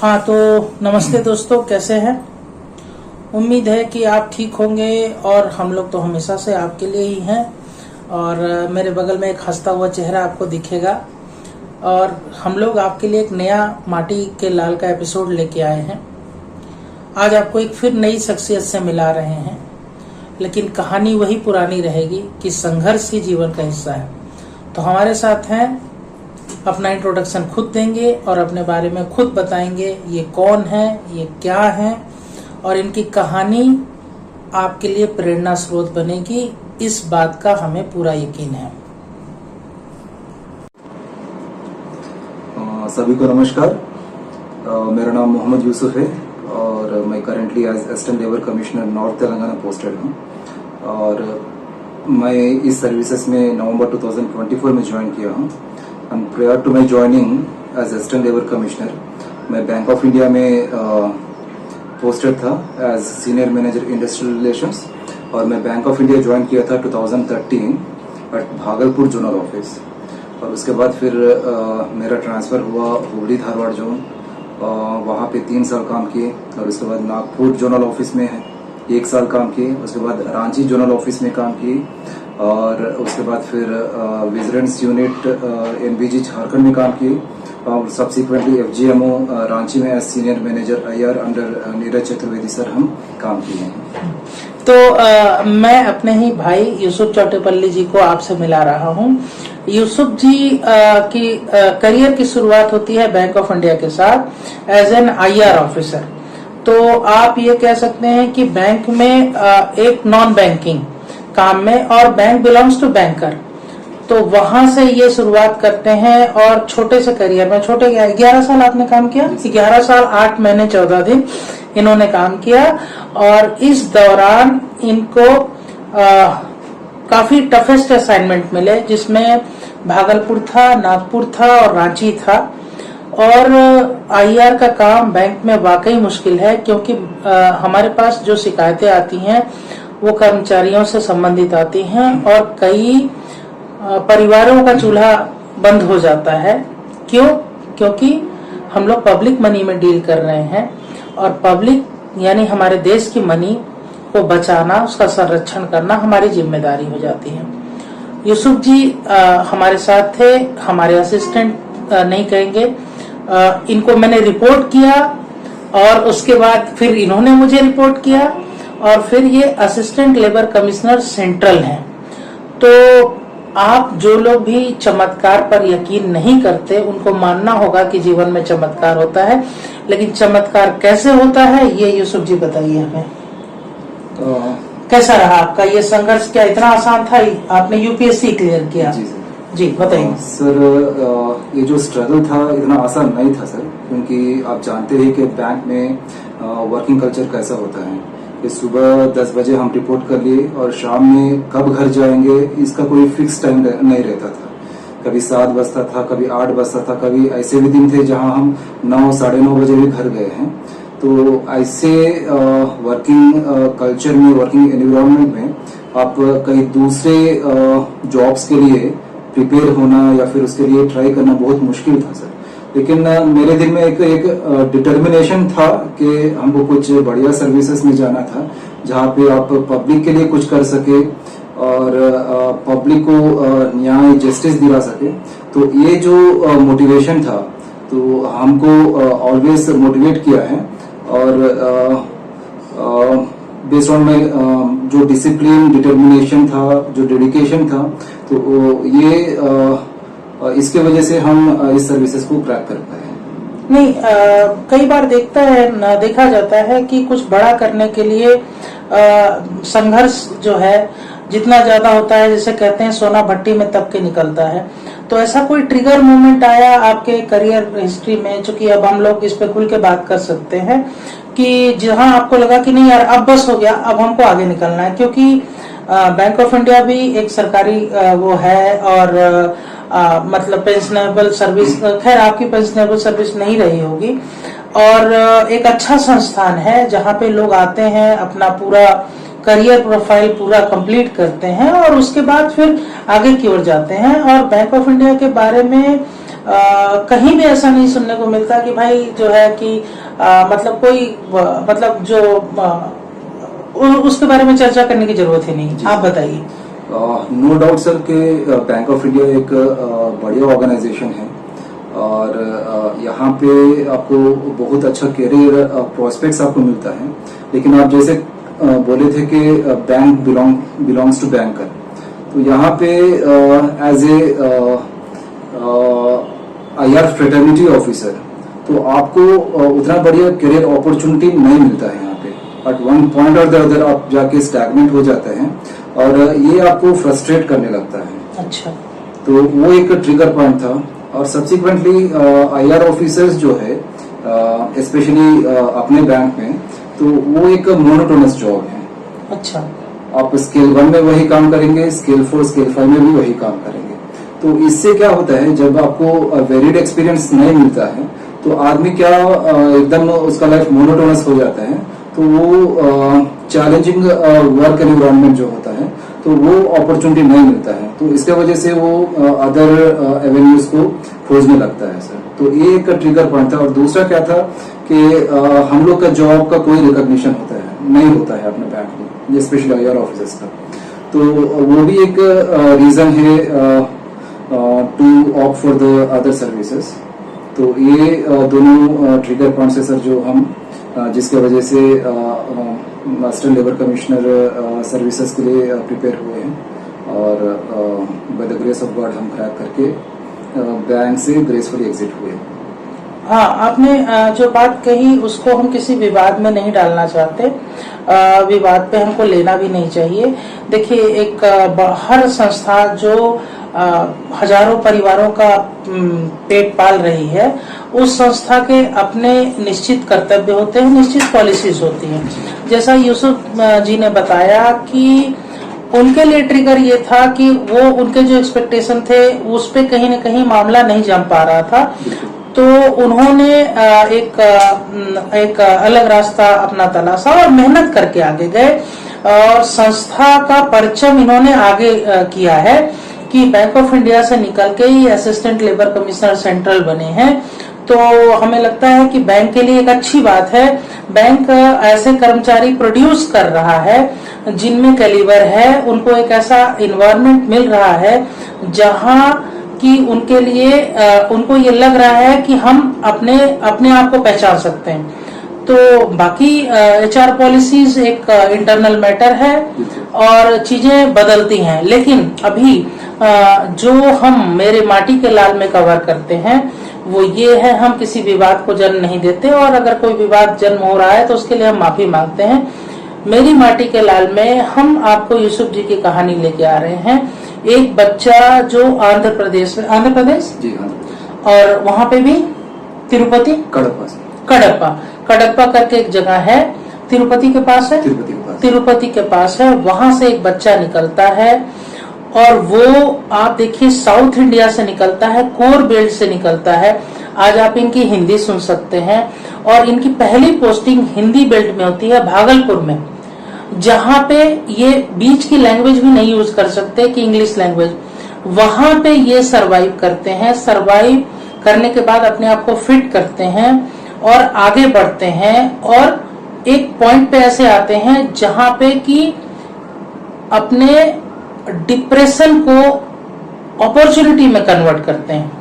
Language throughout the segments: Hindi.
हाँ तो नमस्ते दोस्तों, कैसे हैं। उम्मीद है कि आप ठीक होंगे और हम लोग तो हमेशा से आपके लिए ही हैं। और मेरे बगल में एक हंसता हुआ चेहरा आपको दिखेगा और हम लोग आपके लिए एक नया माटी के लाल का एपिसोड लेके आए हैं। आज आपको एक फिर नई शख्सियत से मिला रहे हैं, लेकिन कहानी वही पुरानी रहेगी कि संघर्ष ही जीवन का हिस्सा है। तो हमारे साथ हैं, अपना इंट्रोडक्शन खुद देंगे और अपने बारे में खुद बताएंगे ये कौन है, ये क्या है और इनकी कहानी आपके लिए प्रेरणा स्रोत बनेगी, इस बात का हमें पूरा यकीन है। सभी को नमस्कार। मेरा नाम मोहम्मद यूसुफ है और मैं currently as assistant labour commissioner north Telangana posted हूँ। और मैं इस सर्विसेज में नवंबर 2024 में ज्वाइन किया हूँ। And prior to my joining as assistant labour commissioner मैं बैंक ऑफ इंडिया में पोस्टेड था as senior manager industrial relations. और मैं बैंक ऑफ इंडिया ज्वाइन किया था 2013 एट भागलपुर जोनल ऑफिस। और उसके बाद फिर मेरा ट्रांसफ़र हुआ हुबली धारवाड़ जोन, वहाँ पे 3 साल काम किए। और उसके बाद नागपुर जोनल ऑफिस में 1 साल काम किए। उसके बाद रांची जोनल ऑफिस में काम किए और उसके बाद फिर विजिलेंस यूनिट एनबीजी झारखंड में काम किए और सब्सिक्वेंटली एफजीएमओ रांची में as senior manager IR under Neeraj Chaturvedi sir हम काम किए हैं। तो मैं अपने ही भाई यूसुफ चौटेपल्ली जी को आपसे मिला रहा हूँ। यूसुफ जी की करियर की शुरुआत होती है बैंक ऑफ इंडिया के साथ एज एन आईआर ऑफिसर। तो आप ये कह सकते हैं कि बैंक में एक नॉन बैंकिंग काम में, और बैंक बिलोंग्स टू बैंकर, तो वहां से ये शुरुआत करते हैं और छोटे से करियर में, छोटे 11 साल आपने काम किया, 11 साल 8 महीने 14 दिन इन्होंने काम किया। और इस दौरान इनको काफी टफेस्ट असाइनमेंट मिले, जिसमें भागलपुर था, नागपुर था और रांची था। और आईआर का काम बैंक में वाकई मुश्किल है, क्योंकि हमारे पास जो शिकायतें आती हैं वो कर्मचारियों से संबंधित आती हैं और कई परिवारों का चूल्हा बंद हो जाता है। क्यों? क्योंकि हम लोग पब्लिक मनी में डील कर रहे हैं और पब्लिक यानी हमारे देश की मनी को बचाना, उसका संरक्षण करना हमारी जिम्मेदारी हो जाती है। यूसुफ जी हमारे साथ थे, हमारे असिस्टेंट नहीं कहेंगे। इनको मैंने रिपोर्ट किया और उसके बाद फिर इन्होंने मुझे रिपोर्ट किया और फिर ये असिस्टेंट लेबर कमिश्नर सेंट्रल हैं। तो आप जो लोग भी चमत्कार पर यकीन नहीं करते, उनको मानना होगा कि जीवन में चमत्कार होता है, लेकिन चमत्कार कैसे होता है ये यूसुफ जी बताइए हमें। कैसा रहा आपका ये संघर्ष? क्या इतना आसान था? आपने यूपीएससी क्लियर किया? जी बताइए सर। ये जो स्ट्रगल था इतना आसान नहीं था सर, क्योंकि आप जानते हैं कि बैंक में वर्किंग कल्चर कैसा होता है कि सुबह 10 बजे हम रिपोर्ट कर लिए और शाम में कब घर जाएंगे इसका कोई फिक्स टाइम नहीं रहता था। कभी 7 बजता था, कभी 8 बजता था, कभी ऐसे भी दिन थे जहां हम 9, साढ़े 9 बजे भी घर गए हैं। तो ऐसे वर्किंग कल्चर में, वर्किंग एनवायरनमेंट में आप कई दूसरे जॉब्स के लिए प्रिपेयर होना या फिर उसके लिए ट्राई करना बहुत मुश्किल था सर। लेकिन मेरे दिल में एक डिटर्मिनेशन था कि हमको कुछ बढ़िया सर्विसेज में जाना था जहाँ पे आप पब्लिक के लिए कुछ कर सके और पब्लिक को न्याय, जस्टिस दिला सके। तो ये जो मोटिवेशन था तो हमको ऑलवेज मोटिवेट किया है। और बेस्ड ऑन माई जो डिसिप्लिन, डिटर्मिनेशन था, जो डेडिकेशन था, तो ये इसके वजह से हम इस सर्विसेज को क्रैक कर पाए। नहीं, कई बार देखा जाता है कि कुछ बड़ा करने के लिए संघर्ष जो है जितना ज्यादा होता है, जैसे कहते हैं सोना भट्टी में तप के निकलता है। तो ऐसा कोई ट्रिगर मोमेंट आया आपके करियर हिस्ट्री में, चूंकि अब हम लोग इस पे खुल के बात कर सकते हैं, कि जहां आपको लगा कि नहीं यार अब बस हो गया, अब हमको आगे निकलना है? क्योंकि बैंक ऑफ इंडिया भी एक सरकारी वो है और मतलब पेंशनेबल सर्विस, खैर आपकी पेंशनेबल सर्विस नहीं रही होगी, और एक अच्छा संस्थान है जहाँ पे लोग आते हैं, अपना पूरा करियर प्रोफाइल पूरा कंप्लीट करते हैं और उसके बाद फिर आगे की ओर जाते हैं। और बैंक ऑफ इंडिया के बारे में कहीं भी ऐसा नहीं सुनने को मिलता कि भाई जो है कि मतलब कोई मतलब जो उसके बारे में चर्चा करने की जरूरत ही नहीं। आप बताइए। नो डाउट सर कि बैंक ऑफ इंडिया एक बढ़िया ऑर्गेनाइजेशन है और यहाँ पे आपको बहुत अच्छा करियर प्रोस्पेक्ट्स आपको मिलता है। लेकिन आप जैसे बोले थे कि बैंक बिलोंग्स टू बैंकर, तो यहाँ पे as a IR fraternity officer तो आपको उतना बढ़िया करियर अपॉर्चुनिटी नहीं मिलता है यहाँ पे। बट वन पॉइंट और द अदर आप जाके स्टैग्नेंट हो जाते हैं और ये आपको फ्रस्ट्रेट करने लगता है। अच्छा, तो वो एक ट्रिगर पॉइंट था। और सब्सिक्वेंटली IR ऑफिसर्स जो है स्पेशली अपने बैंक में, तो वो एक मोनोटोनस जॉब है। अच्छा, आप स्केल 1 में वही काम करेंगे, स्केल 4 स्केल 5 में भी वही काम करेंगे। तो इससे क्या होता है, जब आपको वेरिड एक्सपीरियंस नहीं मिलता है तो आदमी क्या एकदम उसका लाइफ मोनोटोनस हो जाता है। तो वो चैलेंजिंग वर्क एनवायरनमेंट जो होता है तो वो अपॉर्चुनिटी नहीं मिलता है। तो इसके वजह से वो अदर एवेन्यूज को खोजने लगता है सर। तो ये एक ट्रिगर पॉइंट था। और दूसरा क्या था कि हम लोग का जॉब का कोई रिकॉग्निशन नहीं होता है अपने बैंक में, स्पेशली IR ऑफिसर्स का। तो वो भी एक रीजन है to opt for the other services. तो ये दोनों ट्रिगर पॉइंट्स है सर जो हम जिसके वजह से मास्टर लेबर कमिश्नर सर्विसेज के लिए प्रिपेयर हुए हैं और bye the grace of God हम क्रैक करके बैंक से ग्रेसफुली एग्जिट हुए। हाँ, आपने जो बात कही उसको हम किसी विवाद में नहीं डालना चाहते। विवाद पे हमको लेना भी नहीं चाहिए। देखिए, एक हर संस्था जो हजारों परिवारों का पेट पाल रही है, उस संस्था के अपने निश्चित कर्तव्य होते हैं, निश्चित पॉलिसीज होती हैं। जैसा यूसुफ जी ने बताया कि उनके लिए ट्रिगर ये था कि वो उनके जो एक्सपेक्टेशन थे उस पे कहीं न कहीं मामला नहीं जम पा रहा था, तो उन्होंने एक अलग रास्ता अपना तलाशा और मेहनत करके आगे गए और संस्था का परचम इन्होंने आगे किया है कि बैंक ऑफ इंडिया से निकल के ही असिस्टेंट लेबर कमिश्नर सेंट्रल बने हैं। तो हमें लगता है कि बैंक के लिए एक अच्छी बात है। बैंक ऐसे कर्मचारी प्रोड्यूस कर रहा है जिनमें कैलिबर है, उनको एक ऐसा इन्वायरमेंट मिल रहा है जहां कि उनके लिए उनको ये लग रहा है कि हम अपने आप को पहचान सकते हैं। तो बाकी HR पॉलिसीज एक इंटरनल मैटर है और चीजें बदलती हैं। लेकिन अभी जो हम मेरे माटी के लाल में कवर करते हैं वो ये है, हम किसी विवाद को जन्म नहीं देते और अगर कोई विवाद जन्म हो रहा है तो उसके लिए हम माफी मांगते हैं। मेरी माटी के लाल में हम आपको यूसुफ जी की कहानी लेके आ रहे हैं। एक बच्चा जो आंध्र प्रदेश जी हाँ, और वहां पे भी तिरुपति कडप्पा करके एक जगह है, तिरुपति के पास है, तिरुपति के पास है। वहां से एक बच्चा निकलता है और वो आप देखिए साउथ इंडिया से निकलता है, कोर बेल्ट से निकलता है। आज आप इनकी हिंदी सुन सकते हैं और इनकी पहली पोस्टिंग हिंदी बेल्ट में होती है, भागलपुर में, जहां पे ये बीच की लैंग्वेज भी नहीं यूज कर सकते कि इंग्लिश लैंग्वेज। वहां पे ये सरवाइव करते हैं। सरवाइव करने के बाद अपने आप को फिट करते हैं और आगे बढ़ते हैं और एक पॉइंट पे ऐसे आते हैं जहां पे कि अपने डिप्रेशन को अपॉर्चुनिटी में कन्वर्ट करते हैं।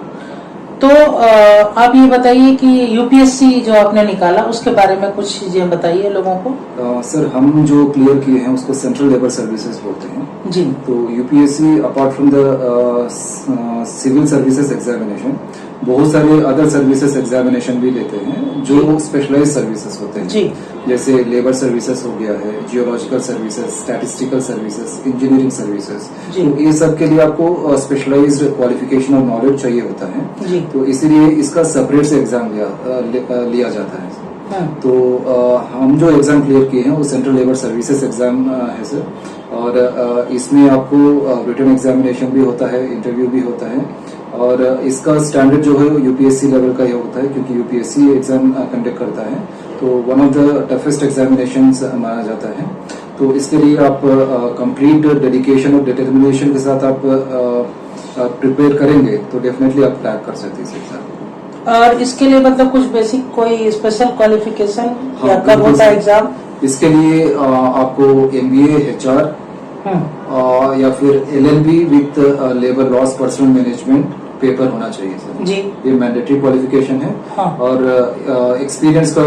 तो आप ये बताइए कि UPSC जो आपने निकाला उसके बारे में कुछ चीजें बताइए लोगों को। सर, हम जो क्लियर किए हैं उसको सेंट्रल लेबर सर्विसेज बोलते हैं जी। तो UPSC apart from the civil services examination बहुत सारे अदर सर्विसेज एग्जामिनेशन भी लेते हैं जो स्पेशलाइज सर्विसेज होते हैं जी। जैसे लेबर सर्विसेज हो गया है, geological services, statistical services, engineering services. तो ये सब के लिए आपको स्पेशलाइज्ड क्वालिफिकेशन और नॉलेज चाहिए होता है जी। तो इसीलिए इसका सेपरेट से एग्जाम लिया जाता है। तो हम जो एग्जाम क्लियर किए हैं वो सेंट्रल लेबर सर्विसेज एग्जाम है सर। और इसमें आपको रिटन एग्जामिनेशन भी होता है, इंटरव्यू भी होता है और इसका स्टैंडर्ड जो है UPSC लेवल का ही होता है क्योंकि UPSC एग्जाम कंडक्ट करता है। तो one of the toughest examinations माना जाता है। तो इसके लिए आप कंप्लीट डेडिकेशन और डिटर्मिनेशन के साथ आप प्रिपेयर करेंगे तो डेफिनेटली आप क्रैक कर सकते हैं एग्जाम। और इसके लिए मतलब कुछ बेसिक कोई स्पेशल क्वालिफिकेशन हाँ, या कब होता है एग्जाम? इसके लिए आपको MBA HR या फिर LLB with labour laws personal management paper होना चाहिए सर जी। ये मैंडेटरी क्वालिफिकेशन है। हाँ। और एक्सपीरियंस का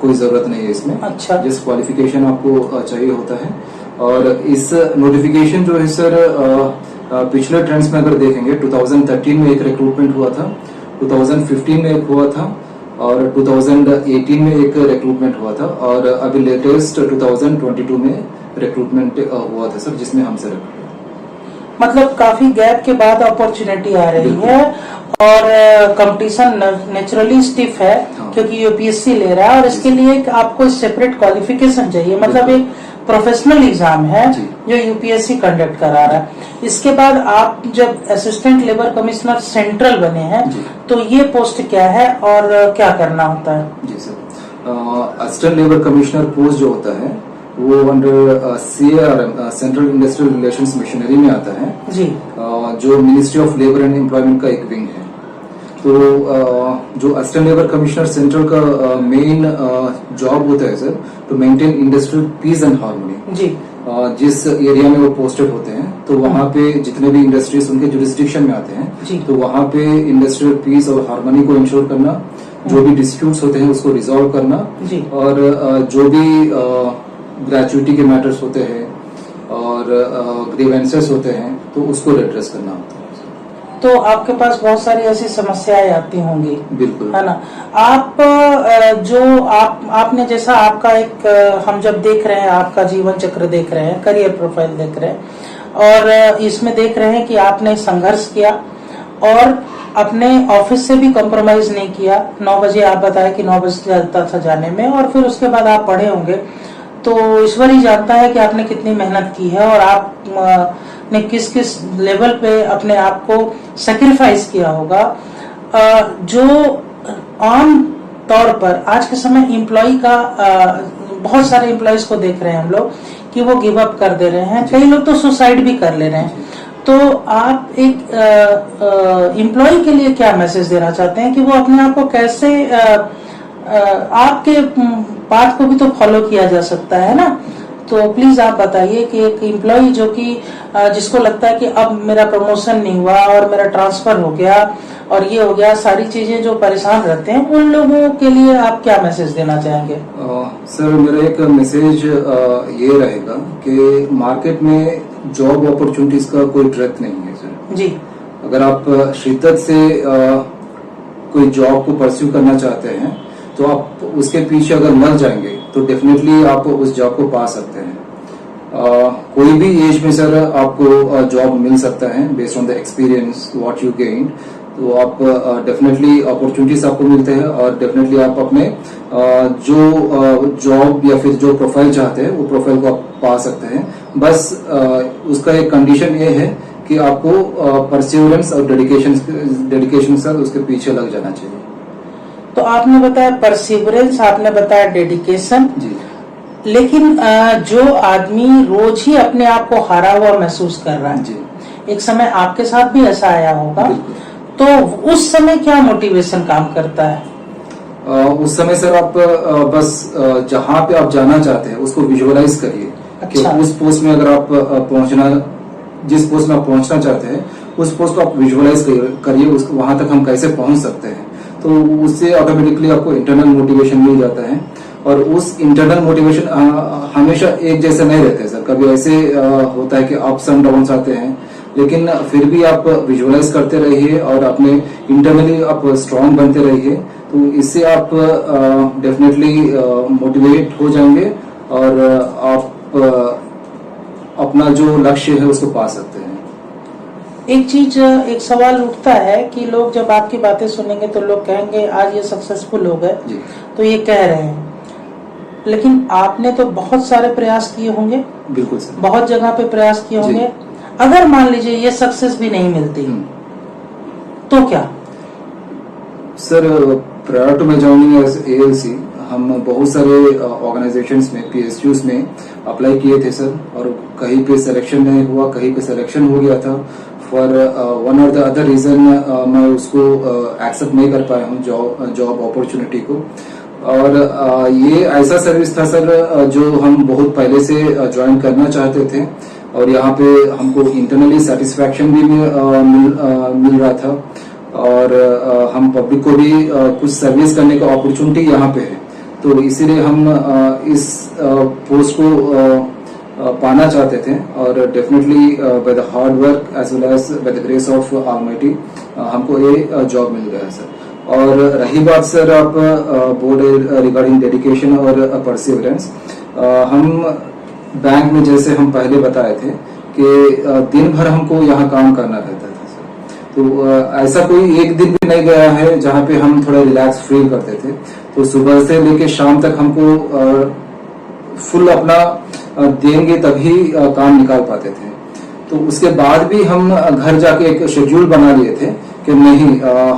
कोई जरूरत नहीं है इसमें। अच्छा। जिस क्वालिफिकेशन आपको चाहिए होता है। और इस नोटिफिकेशन जो है सर पिछले ट्रेंड्स में अगर देखेंगे 2013 में एक रिक्रूटमेंट हुआ था, 2015 में एक हुआ था और 2018 में एक रिक्रूटमेंट हुआ था और अभी लेटेस्ट 2022 में रिक्रूटमेंट हुआ था सर जिसमें हम सेलेक्ट। मतलब काफी गैप के बाद अपॉर्चुनिटी आ रही है और कंपटीशन नेचुरली स्टिफ है। हाँ। क्योंकि यूपीएससी ले रहा है और इसके लिए एक आपको सेपरेट क्वालिफिकेशन चाहिए, मतलब एक प्रोफेशनल एग्जाम है जो यूपीएससी कंडक्ट करा रहा है। इसके बाद आप जब असिस्टेंट लेबर कमिश्नर सेंट्रल बने हैं तो ये पोस्ट क्या है और क्या करना होता है? जी sir, assistant labour commissioner post जो होता है वो under CARM central industrial relations machinery में आता है जी। जो ministry of labour and employment का एक विंग है। तो जो असिस्टेंट लेबर कमिश्नर सेंट्रल का मेन जॉब होता है sir to maintain industrial peace and harmony जी। जिस एरिया में वो पोस्टेड होते हैं तो वहाँ पे जितने भी इंडस्ट्रीज उनके जुरिस्डिक्शन में आते हैं तो वहाँ पे इंडस्ट्रियल पीस और हार्मनी को इंश्योर करना, जो भी डिस्प्यूट्स होते हैं उसको रिजॉल्व करना और जो भी ग्रेचुइटी के मैटर्स होते हैं और ग्रीवेंसेस होते हैं तो उसको रिड्रेस करना होता है। तो आपके पास बहुत सारी ऐसी समस्याएं आती होंगी, बिल्कुल है ना? आप जो आपने जैसा आपका एक हम जब देख रहे हैं आपका जीवन चक्र देख रहे हैं, करियर प्रोफाइल देख रहे हैं और इसमें देख रहे हैं कि आपने संघर्ष किया और अपने ऑफिस से भी कॉम्प्रोमाइज नहीं किया। 9 बजे आप बताए कि 9 बजे जाता था जाने में और फिर उसके बाद आप पढ़े होंगे तो ईश्वर ही जानता है कि आपने कितनी मेहनत की है और आप ने किस किस लेवल पे अपने आप को सेक्रीफाइस किया होगा। जो आम तौर पर आज के समय एम्प्लॉय का बहुत सारे एम्प्लॉयज को देख रहे हैं हम लोग कि वो गिव अप कर दे रहे हैं, कई लोग तो सुसाइड भी कर ले रहे हैं। तो आप एक एम्प्लॉय के लिए क्या मैसेज देना चाहते हैं कि वो अपने आप को कैसे आपके पाथ को भी तो फॉलो किया जा सकता है ना? तो प्लीज आप बताइए कि एक एम्प्लॉय जो कि जिसको लगता है कि अब मेरा प्रमोशन नहीं हुआ और मेरा ट्रांसफर हो गया और ये हो गया, सारी चीजें जो परेशान रहते हैं, उन लोगों के लिए आप क्या मैसेज देना चाहेंगे? सर मेरा एक मैसेज ये रहेगा कि मार्केट में जॉब अपॉर्चुनिटीज का कोई ट्रैक नहीं है सर जी। अगर आप शिद्दत से कोई जॉब को परस्यू करना चाहते हैं तो आप उसके पीछे अगर लग जाएंगे तो डेफिनेटली आप उस जॉब को पा सकते हैं। कोई भी एज में सर आपको जॉब मिल सकता है based on the experience what you gained. तो आप डेफिनेटली अपॉर्चुनिटीज आपको मिलते हैं और डेफिनेटली आप अपने जो जॉब या फिर जो प्रोफाइल चाहते हैं वो प्रोफाइल को आप पा सकते हैं। बस उसका एक कंडीशन ये है कि आपको परसिवरेंस और डेडिकेशन सर उसके पीछे लग जाना चाहिए। तो आपने बताया परसिवरेंस, आपने बताया डेडिकेशन जी। लेकिन जो आदमी रोज ही अपने आप को हारा हुआ महसूस कर रहा है जी। एक समय आपके साथ भी ऐसा आया होगा, तो उस समय क्या मोटिवेशन काम करता है? उस समय सर आप बस जहाँ पे आप जाना चाहते हैं उसको विजुअलाइज करिए। अच्छा। कि उस पोस्ट में अगर आप जिस पोस्ट में आप पहुंचना चाहते हैं उस पोस्ट को आप विजुअलाइज करिए, उसको वहां तक हम कैसे पहुंच सकते हैं। तो उससे ऑटोमेटिकली आपको इंटरनल मोटिवेशन मिल जाता है और उस इंटरनल मोटिवेशन हमेशा एक जैसे नहीं रहते सर। कभी ऐसे होता है कि अप्स एंड डाउन्स आते हैं, लेकिन फिर भी आप विजुअलाइज करते रहिए और अपने इंटरनली आप स्ट्रांग बनते रहिए। तो इससे आप डेफिनेटली मोटिवेट हो जाएंगे और आप अपना जो लक्ष्य है उसको पा सकते हैं। एक सवाल उठता है कि लोग जब आपकी बातें सुनेंगे तो लोग कहेंगे आज ये सक्सेसफुल हो गए तो ये कह रहे हैं, लेकिन आपने तो बहुत सारे प्रयास किए होंगे। बिल्कुल सर। बहुत जगह पे प्रयास किए होंगे। अगर मान लीजिए ये सक्सेस भी नहीं मिलती तो क्या? Sir prior to my joining as ALC हम बहुत सारे ऑर्गेनाइजेशंस में PSUs में अप्लाई किए थे सर और कहीं पे सिलेक्शन नहीं हुआ, कहीं पे सिलेक्शन हो गया था। फॉर वन और द अदर रीजन मैं उसको एक्सेप्ट नहीं कर पाया हूँ जॉब अपॉर्चुनिटी को। और ये ऐसा सर्विस था सर जो हम बहुत पहले से ज्वाइन करना चाहते थे, और यहाँ पे हमको इंटरनली सेटिस्फैक्शन भी मिल रहा था, और हम पब्लिक को भी कुछ सर्विस करने का अपॉर्चुनिटी यहाँ पे है। तो इसीलिए हम इस पोस्ट को पाना चाहते थे, और definitely by the hard work as well as by the grace of almighty हमको ये जॉब मिल गया सर। और रही बात सर आप बोर्ड रिगार्डिंग डेडिकेशन और परसिवरेंस, हम बैंक में जैसे हम पहले बताए थे कि दिन भर हमको यहाँ काम करना रहता था सर। तो ऐसा कोई एक दिन भी नहीं गया है जहाँ पे हम थोड़ा रिलैक्स फील करते थे। तो सुबह से लेके शाम तक हमको फुल अपना देंगे तभी काम निकाल पाते थे। तो उसके बाद भी हम घर जाके एक शेड्यूल बना लिए थे कि नहीं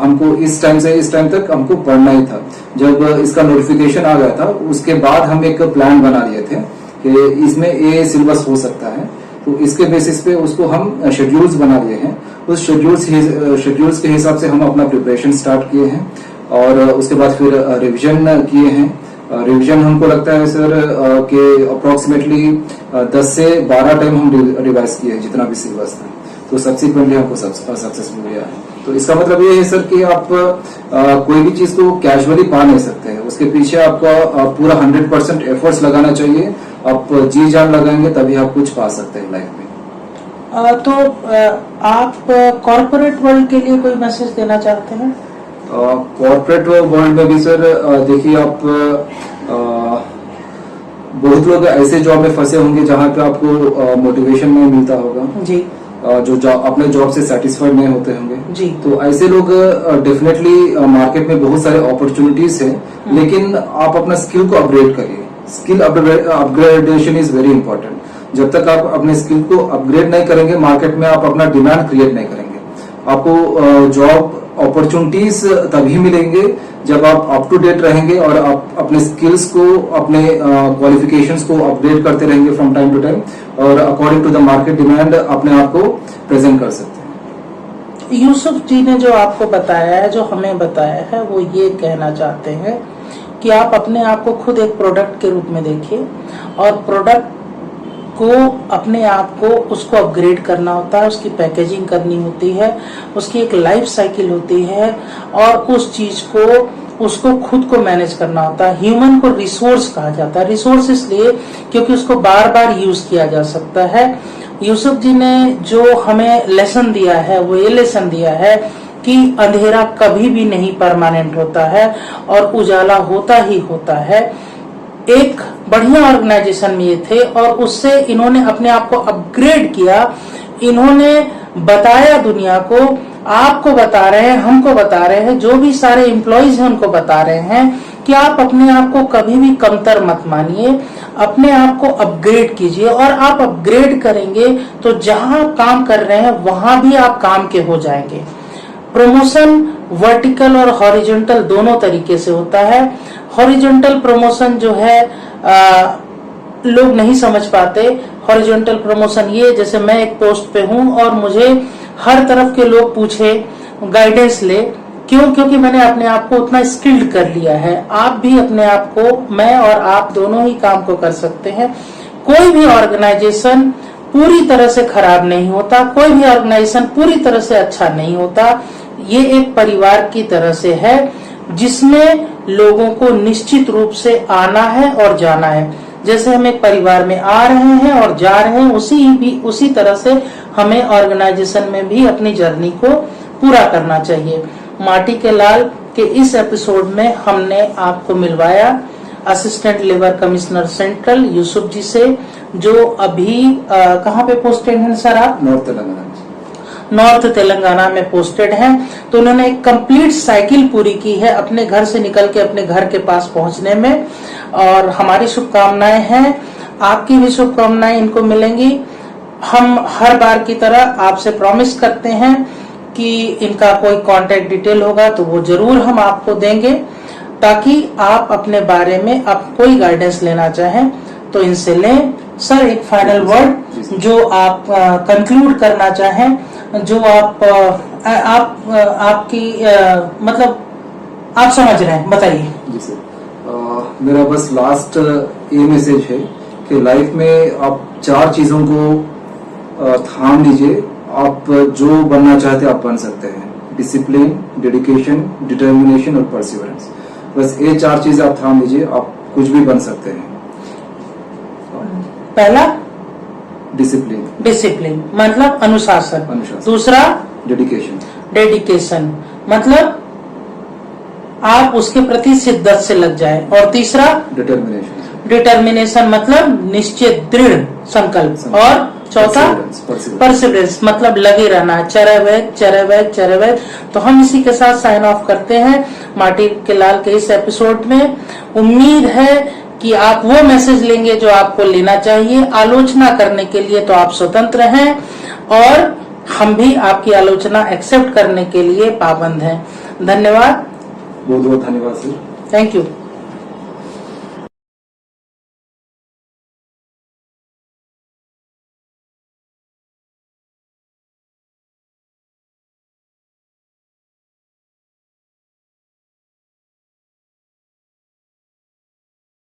हमको इस टाइम से इस टाइम तक हमको पढ़ना ही था। जब इसका नोटिफिकेशन आ गया था उसके बाद हम एक प्लान बना लिए थे कि इसमें ये सिलेबस हो सकता है, तो इसके बेसिस पे उसको हम शेड्यूल्स बना लिए हैं। उस शेड्यूल्स के हिसाब से हम अपना प्रिपरेशन स्टार्ट किए हैं, और उसके बाद फिर रिवीजन किए हैं। रिवीजन हमको लगता है सर कि अप्रोक्सीमेटली 10 से 12 टाइम हम रिवाइज किए हैं जितना भी सिलेबस था। तो सब्सिक्वेंटली हमको सक्सेसफुल गया है। तो इसका मतलब ये है सर कि आप कोई भी चीज को कैजुअली पा नहीं सकते हैं, उसके पीछे आपका पूरा 100% एफर्ट्स लगाना चाहिए। आप जी जान लगाएंगे तभी आप कुछ पा सकते हैं लाइफ में। तो आप कॉर्पोरेट वर्ल्ड के लिए कोई मैसेज देना चाहते हैं? कॉर्पोरेट वर्ल्ड में भी सर देखिए आप बहुत लोग ऐसे जॉब में फंसे होंगे जहां पे आपको मोटिवेशन नहीं मिलता होगा जी, जो अपने जॉब से सेटिस्फाइड नहीं होते होंगे जी। तो ऐसे लोग डेफिनेटली मार्केट में बहुत सारे अपॉर्चुनिटीज है, लेकिन आप अपना स्किल को अपग्रेड करिए। Skill upgradation is very important. जब तक आप अपने स्किल को अपग्रेड नहीं करेंगे मार्केट में, आप अपना डिमांड क्रिएट नहीं करेंगे। आपको जॉब अपॉर्चुनिटीज तभी मिलेंगे जब आप अप टू डेट रहेंगे और आप अपने स्किल्स को, अपने क्वालिफिकेशंस को अपडेट करते रहेंगे फ्रॉम टाइम टू टाइम, और according to the market demand अपने आप को प्रेजेंट कर सकते हैं। यूसुफ जी ने जो आपको बताया है, जो हमें बताया है, वो ये कहना चाहते हैं कि आप अपने आप को खुद एक प्रोडक्ट के रूप में देखिए, और प्रोडक्ट को अपने आप को उसको अपग्रेड करना होता है, उसकी पैकेजिंग करनी होती है, उसकी एक लाइफ साइकिल होती है, और उस चीज को उसको खुद को मैनेज करना होता है। ह्यूमन को रिसोर्स कहा जाता है। रिसोर्स इसलिए क्योंकि उसको बार बार यूज किया जा सकता है। यूसुफ जी ने जो हमें लेसन दिया है वो ये लेसन दिया है कि अंधेरा कभी भी नहीं परमानेंट होता है और उजाला होता ही होता है। एक बढ़िया ऑर्गेनाइजेशन में ये थे और उससे इन्होंने अपने आप को अपग्रेड किया। इन्होंने बताया दुनिया को, आपको बता रहे हैं, हमको बता रहे हैं, जो भी सारे एम्प्लॉइज हैं उनको बता रहे हैं कि आप अपने आप को कभी भी कमतर मत मानिए, अपने आप को अपग्रेड कीजिए। और आप अपग्रेड करेंगे तो जहां काम कर रहे हैं वहां भी आप काम के हो जाएंगे। प्रमोशन वर्टिकल और हॉरिजॉन्टल दोनों तरीके से होता है। हॉरिजॉन्टल प्रमोशन जो है लोग नहीं समझ पाते। हॉरिजॉन्टल प्रमोशन ये, जैसे मैं एक पोस्ट पे हूँ और मुझे हर तरफ के लोग पूछे, गाइडेंस ले, क्यों? क्योंकि मैंने अपने आप को उतना स्किल्ड कर लिया है। आप भी अपने आप को, मैं और आप दोनों ही काम को कर सकते हैं। कोई भी ऑर्गेनाइजेशन पूरी तरह से खराब नहीं होता, कोई भी ऑर्गेनाइजेशन पूरी तरह से अच्छा नहीं होता। ये एक परिवार की तरह से है जिसमें लोगों को निश्चित रूप से आना है और जाना है। जैसे हम एक परिवार में आ रहे हैं और जा रहे हैं, उसी तरह से हमें ऑर्गेनाइजेशन में भी अपनी जर्नी को पूरा करना चाहिए। माटी के लाल के इस एपिसोड में हमने आपको मिलवाया assistant labour commissioner central Yusuf ji से, जो अभी कहाँ पे पोस्टेड हैं सर आप? नॉर्थ तेलंगाना में पोस्टेड हैं। तो उन्होंने एक कंप्लीट साइकिल पूरी की है अपने घर से निकल के अपने घर के पास पहुंचने में, और हमारी शुभकामनाएं हैं, आपकी भी शुभकामनाएं इनको मिलेंगी। हम हर बार की तरह आपसे प्रॉमिस करते हैं कि इनका कोई कांटेक्ट डिटेल होगा तो वो जरूर हम आपको देंगे, ताकि आप अपने बारे में आप कोई गाइडेंस लेना चाहें तो इनसे लें। सर, एक फाइनल वर्ड जो आप कंक्लूड करना चाहें जो आपकी मतलब आप समझ रहे हैं, बताइए। जी सर, मेरा बस लास्ट ये मैसेज है कि लाइफ में आप 4 चीजों को थाम लीजिए। आप जो बनना चाहते हैं आप बन सकते हैं। डिसिप्लिन, डेडिकेशन, डिटर्मिनेशन और परसिवरेंस। बस ये 4 चीजें आप थाम लीजिए, आप कुछ भी बन सकते हैं। पहला डिसिप्लिन, डिसिप्लिन मतलब अनुशासन। दूसरा डेडिकेशन, डेडिकेशन मतलब आप उसके प्रति शिद्दत से लग जाए। और तीसरा डिटर्मिनेशन, डिटर्मिनेशन मतलब निश्चित दृढ़ संकल्प। और चौथा परसिवरेंस मतलब लगे रहना, चरवैद। तो हम इसी के साथ साइन ऑफ करते हैं माटी के लाल के इस एपिसोड में। उम्मीद है कि आप वो मैसेज लेंगे जो आपको लेना चाहिए। आलोचना करने के लिए तो आप स्वतंत्र हैं और हम भी आपकी आलोचना एक्सेप्ट करने के लिए पाबंद हैं। धन्यवाद, बहुत बहुत धन्यवाद सर। Thank you.